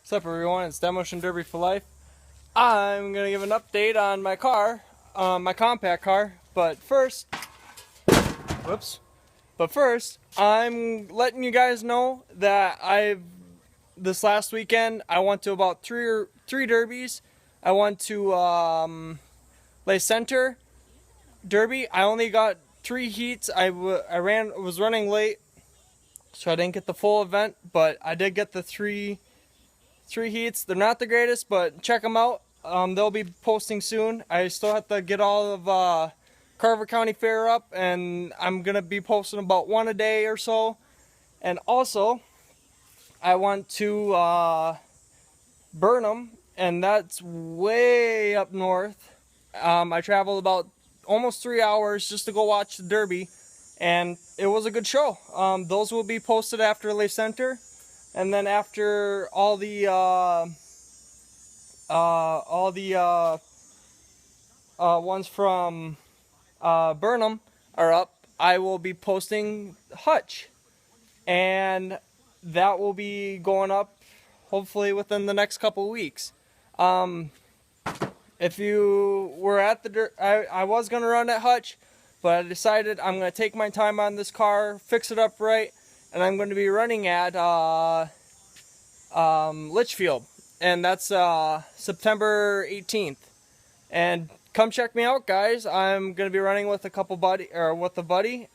What's up, everyone? It's Demolition Derby for Life. I'm gonna give an update on my car, my compact car. But first, I'm letting you guys know that this last weekend I went to about three derbies. I went to Les Center Derby. I only got 3 heats. I was running late, so I didn't get the full event, but I did get the three heats. They're not the greatest, but check them out. They'll be posting soon. I still have to get all of Carver County Fair up, and I'm gonna be posting about one a day or so. And also, I went to Burnham, and that's way up north. I traveled about almost 3 hours just to go watch the Derby, and it was a good show. Those will be posted after Les Center. And then after all the ones from Burnham are up, I will be posting Hutch, and that will be going up hopefully within the next couple weeks. If you were at the I was gonna run at Hutch, but I decided I'm gonna take my time on this car, fix it up right. And I'm going to be running at Litchfield, and that's September 18th. And come check me out, guys. I'm going to be running with with a buddy.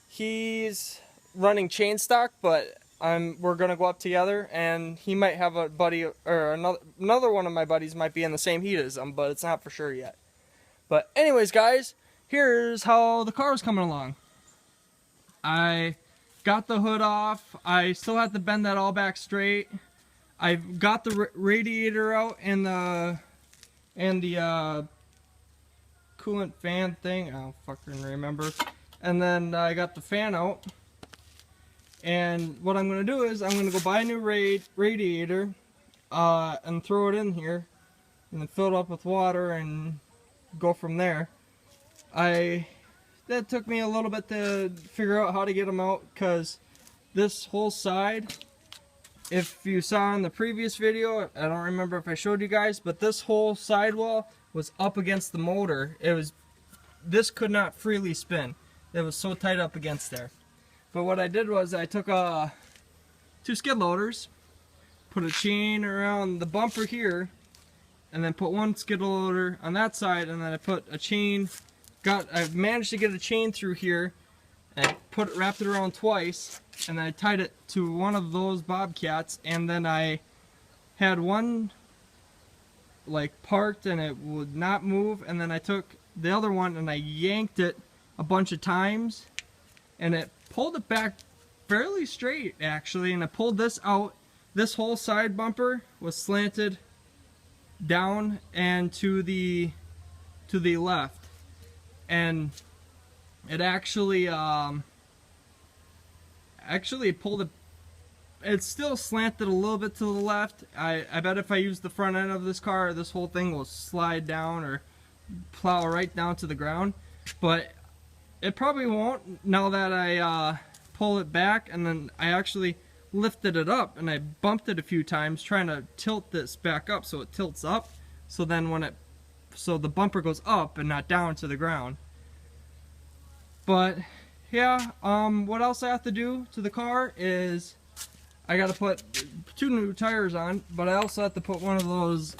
He's running chain stock, but we're going to go up together, and he might have a buddy, or another one of my buddies might be in the same heat as him, but it's not for sure yet. But anyways, guys, here's how the car is coming along. I got the hood off. I still have to bend that all back straight. I've got the radiator out and the coolant fan thing. I don't fucking remember. And then I got the fan out. And what I'm gonna do is I'm gonna go buy a new radiator and throw it in here, and then fill it up with water and go from there. That took me a little bit to figure out how to get them out, because this whole side, if you saw in the previous video, I don't remember if I showed you guys, but this whole sidewall was up against the motor. This could not freely spin. It was so tight up against there. But what I did was I took 2 skid loaders, put a chain around the bumper here, and then put 1 skid loader on that side, and then I put a chain. I've managed to get a chain through here, and wrapped it around twice, and then I tied it to one of those bobcats, and then I had one like parked and it would not move, and then I took the other one and I yanked it a bunch of times, and it pulled it back fairly straight actually, and I pulled this out. This whole side bumper was slanted down and to the left. And it actually pulled it. It's still slanted a little bit to the left. I bet if I use the front end of this car, this whole thing will slide down or plow right down to the ground. But it probably won't, now that I pull it back, and then I actually lifted it up and I bumped it a few times trying to tilt this back up so it tilts up. So then so the bumper goes up and not down to the ground. But yeah, what else I have to do to the car is I gotta put 2 new tires on, but I also have to put one of those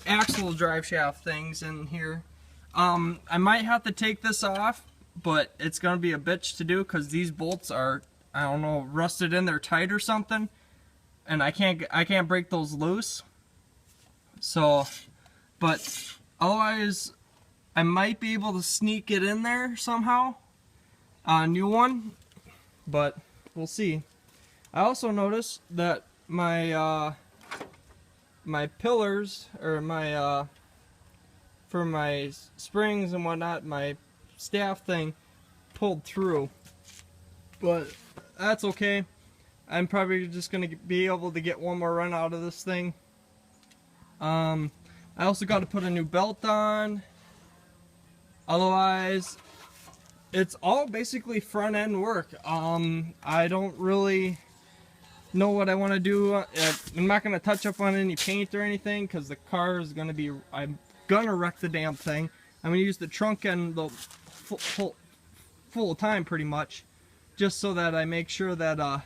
axle drive shaft things in here. I might have to take this off, but it's gonna be a bitch to do because these bolts are, I don't know, rusted in, they're tight or something, and I can't break those loose. So, but otherwise, I might be able to sneak it in there somehow, a new one, but we'll see. I also noticed that my my pillars, or my for my springs and whatnot, my staff thing pulled through, but that's okay. I'm probably just gonna be able to get one more run out of this thing. I also got to put a new belt on. Otherwise, it's all basically front end work. I don't really know what I want to do. I'm not going to touch up on any paint or anything because the car is going to be, I'm going to wreck the damn thing. I'm going to use the trunk and the full time pretty much, just so that I make sure that,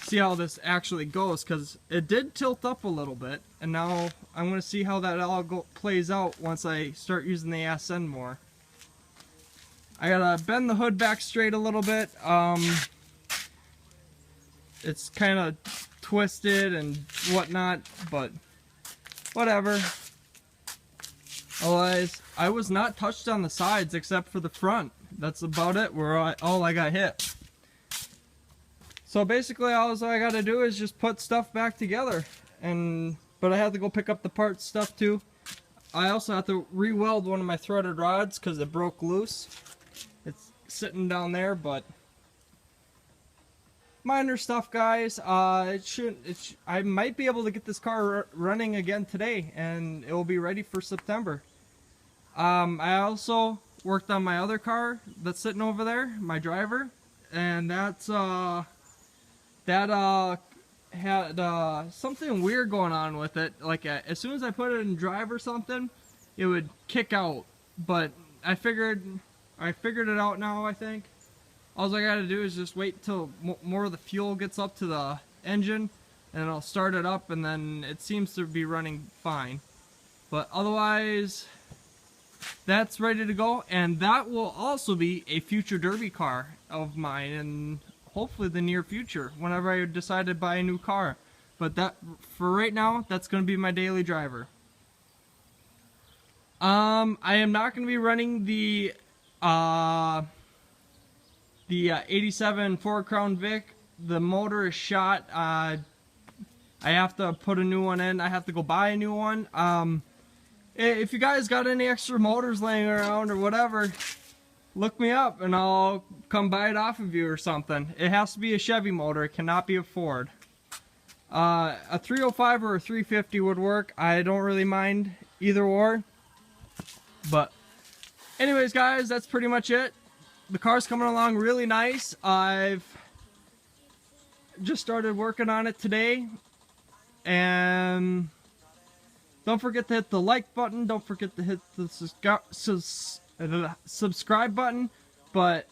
see how this actually goes, because it did tilt up a little bit, and now I'm going to see how that all plays out once I start using the ass end more. I gotta bend the hood back straight a little bit. It's kind of twisted and whatnot, but whatever. Otherwise, I was not touched on the sides except for the front. That's about it, where all I got hit. So basically all I gotta do is just put stuff back together, but I have to go pick up the parts stuff too. I also have to re-weld one of my threaded rods because it broke loose. It's sitting down there, but minor stuff, guys. I might be able to get this car running again today, and it will be ready for September. I also worked on my other car that's sitting over there, my driver, and that's had something weird going on with it. Like as soon as I put it in drive or something, it would kick out. But I figured it out now. I think all I gotta do is just wait till more of the fuel gets up to the engine, and I'll start it up, and then it seems to be running fine. But otherwise, that's ready to go, and that will also be a future derby car of mine, and hopefully the near future, whenever I decide to buy a new car. But that, for right now, that's going to be my daily driver. I am not going to be running the 87 Ford Crown Vic. The motor is shot. I have to put a new one in. I have to go buy a new one. If you guys got any extra motors laying around or whatever, look me up and I'll come buy it off of you or something. It has to be a Chevy motor. It cannot be a Ford. A 305 or a 350 would work. I don't really mind either or. But anyways, guys, that's pretty much it. The car's coming along really nice. I've just started working on it today. And don't forget to hit the like button. Don't forget to hit the subscribe button. But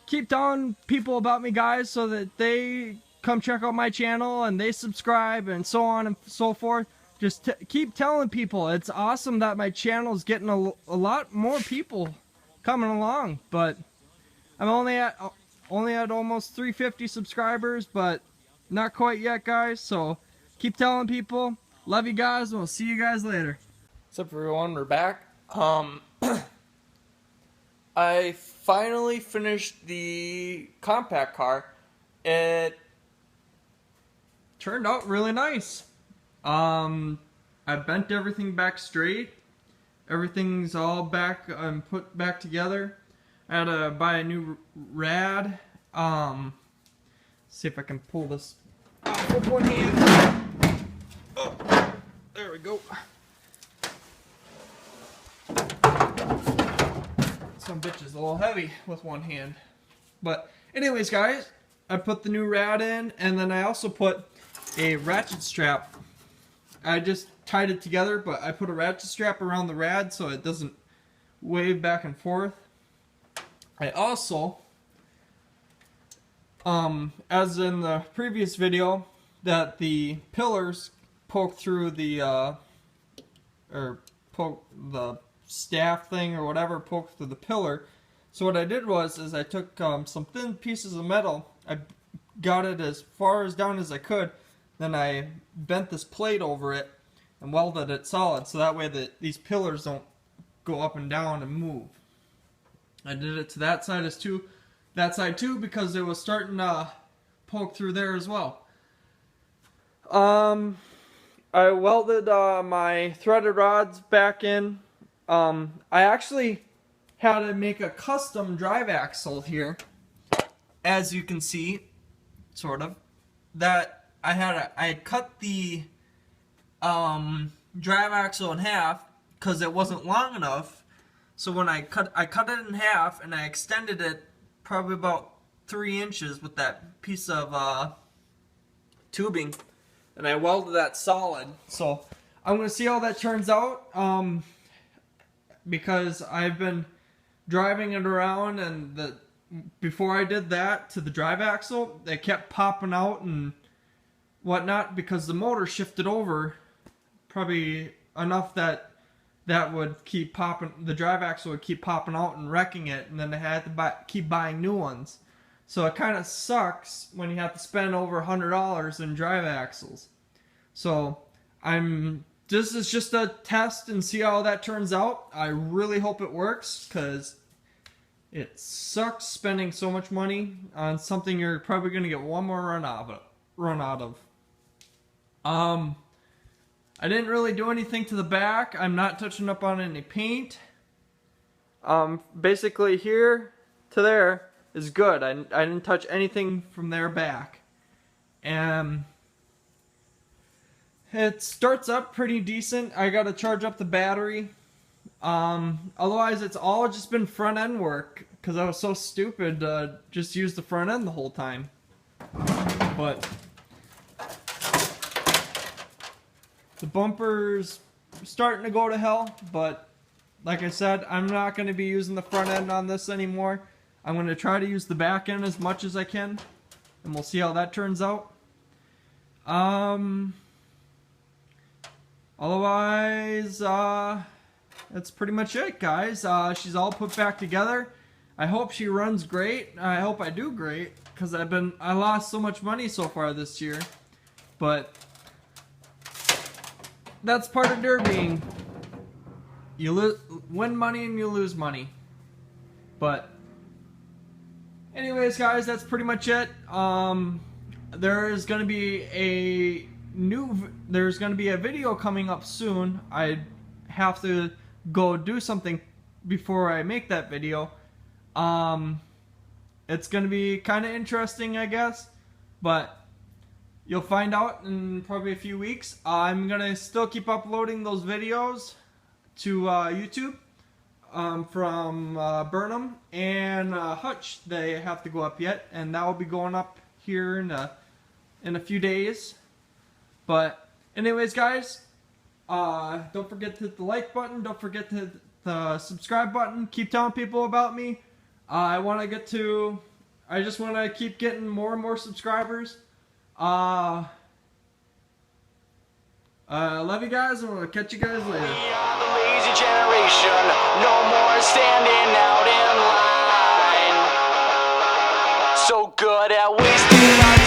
keep telling people about me, guys, so that they come check out my channel and they subscribe and so on and so forth. Just keep telling people. It's awesome that my channel is getting a lot more people coming along. But I'm only at almost 350 subscribers, but not quite yet, guys. So keep telling people. Love you guys, and we'll see you guys later. What's up, everyone? We're back. I finally finished the compact car. It turned out really nice. I bent everything back straight. Everything's all back and put back together. I had to buy a new rad. See if I can pull this off with one hand. Oh, there we go. Some bitch is a little heavy with one hand. But anyways, guys, I put the new rad in, and then I also put a ratchet strap. I just tied it together, but I put a ratchet strap around the rad so it doesn't wave back and forth. I also, as in the previous video, that the pillars poke through the, or poke the staff thing or whatever, poke through the pillar. So what I did was, I took some thin pieces of metal, I got it as far as down as I could, then I bent this plate over it and welded it solid, so that way these pillars don't go up and down and move. I did it to that side too, because it was starting to poke through there as well. I welded my threaded rods back in. I actually had to make a custom drive axle here, as you can see, sort of. That I had cut the drive axle in half because it wasn't long enough. So when I cut it in half, and I extended it probably about 3 inches with that piece of tubing, and I welded that solid. So I'm gonna see how that turns out, because I've been driving it around, and before I did that to the drive axle, they kept popping out and whatnot because the motor shifted over probably enough that would keep popping, the drive axle would keep popping out and wrecking it, and then they had to keep buying new ones. So it kind of sucks when you have to spend over $100 in drive axles. So this is just a test and see how that turns out. I really hope it works, because it sucks spending so much money on something you're probably going to get one more run out of. I didn't really do anything to the back. I'm not touching up on any paint. Basically here to there is good. I didn't touch anything from there back. And it starts up pretty decent. I gotta charge up the battery. Otherwise it's all just been front end work, because I was so stupid to just use the front end the whole time. But the bumper's starting to go to hell, but like I said, I'm not going to be using the front end on this anymore. I'm going to try to use the back end as much as I can, and we'll see how that turns out. Otherwise, that's pretty much it, guys. She's all put back together. I hope she runs great. I hope I do great, because I lost so much money so far this year. But that's part of derbying. You win money and you lose money. But anyways, guys, that's pretty much it. There's gonna be a video coming up soon. I have to go do something before I make that video. It's gonna be kind of interesting, I guess, but you'll find out in probably a few weeks. I'm gonna still keep uploading those videos to YouTube from Burnham and Hutch. They have to go up yet, and that will be going up here in a few days. But anyways, guys, don't forget to hit the like button. Don't forget to hit the subscribe button. Keep telling people about me. I just want to keep getting more and more subscribers. Love you guys, and we'll catch you guys later. We are the lazy generation, no more standing out in line. So good at wasting our time.